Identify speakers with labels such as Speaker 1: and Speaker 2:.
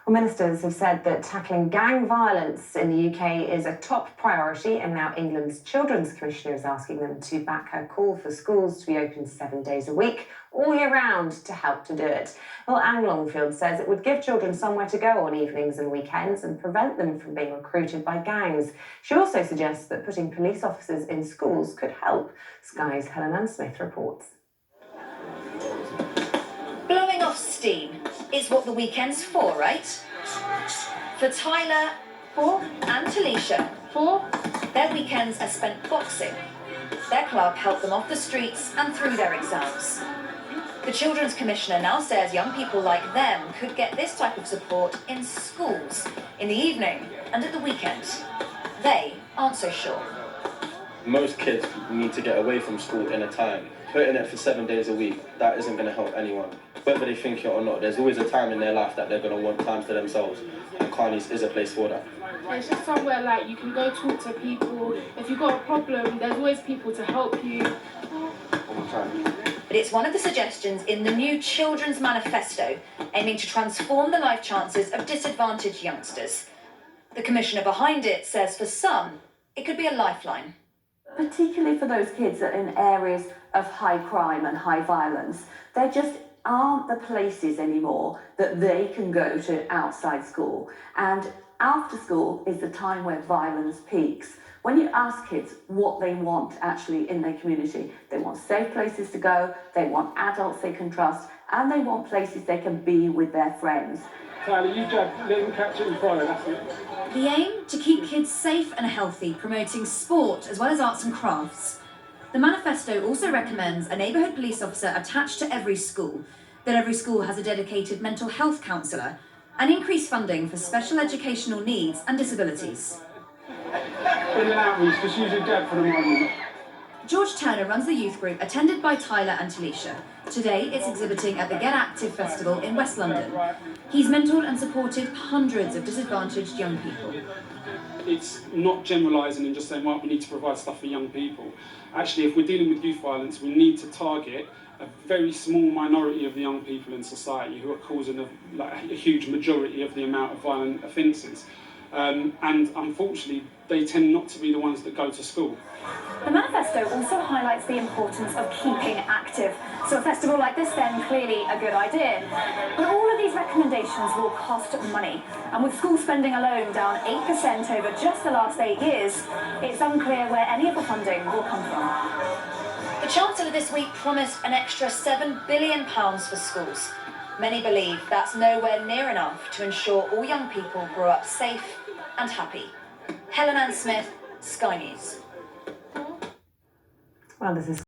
Speaker 1: Well, ministers have said that tackling gang violence in the UK is a top priority, and now England's Children's Commissioner is asking them to back her call for schools to be open 7 days a week, all year round, to help to do it. Well, Anne Longfield says it would give children somewhere to go on evenings and weekends and prevent them from being recruited by gangs. She also suggests that putting police officers in schools could help. Sky's Helen Smith reports.
Speaker 2: Blowing off steam is what the weekend's for, right? For Tyler and Talisha, their weekends are spent boxing. Their club helped them off the streets and through their exams. The Children's Commissioner now says young people like them could get this type of support in schools, in the evening and at the weekend. They aren't so sure.
Speaker 3: Most kids need to get away from school in a time. Putting it for 7 days a week, that isn't going to help anyone. Whether they think it or not, there's always a time in their life that they're going to want time for themselves, and Carney's is a place for that.
Speaker 4: It's just somewhere like you can go talk to people. If you've got a problem, there's always people to help you.
Speaker 2: But it's one of the suggestions in the new Children's Manifesto, aiming to transform the life chances of disadvantaged youngsters. The commissioner behind it says for some, it could be a lifeline.
Speaker 5: Particularly for those kids that are in areas of high crime and high violence, there just aren't the places anymore that they can go to outside school. And after school is the time where violence peaks. When you ask kids what they want actually in their community, they want safe places to go, they want adults they can trust, and they want places they can be with their friends.
Speaker 4: Tyler, you jab, let them catch it and fire, that's it.
Speaker 2: The aim? To keep kids safe and healthy, promoting sport as well as arts and crafts. The manifesto also recommends a neighbourhood police officer attached to every school, that every school has a dedicated mental health counsellor, and increased funding for special educational needs and disabilities.
Speaker 4: In and outreach, just use your jab for the moment.
Speaker 2: George Turner runs the youth group attended by Tyler and Talisha. Today it's exhibiting at the Get Active Festival in West London. He's mentored and supported hundreds of disadvantaged young people.
Speaker 4: It's not generalising and just saying, well, we need to provide stuff for young people. Actually, if we're dealing with youth violence, we need to target a very small minority of the young people in society who are causing a huge majority of the amount of violent offences. And unfortunately, they tend not to be the ones that go to school.
Speaker 6: The manifesto also highlights the importance of keeping active. So a festival like this then, clearly a good idea. But all of these recommendations will cost money. And with school spending alone down 8% over just the last 8 years, it's unclear where any of the funding will come from.
Speaker 2: The Chancellor this week promised an extra £7 billion for schools. Many believe that's nowhere near enough to ensure all young people grow up safe and happy. Helen Smith, Sky News.
Speaker 1: Well, this is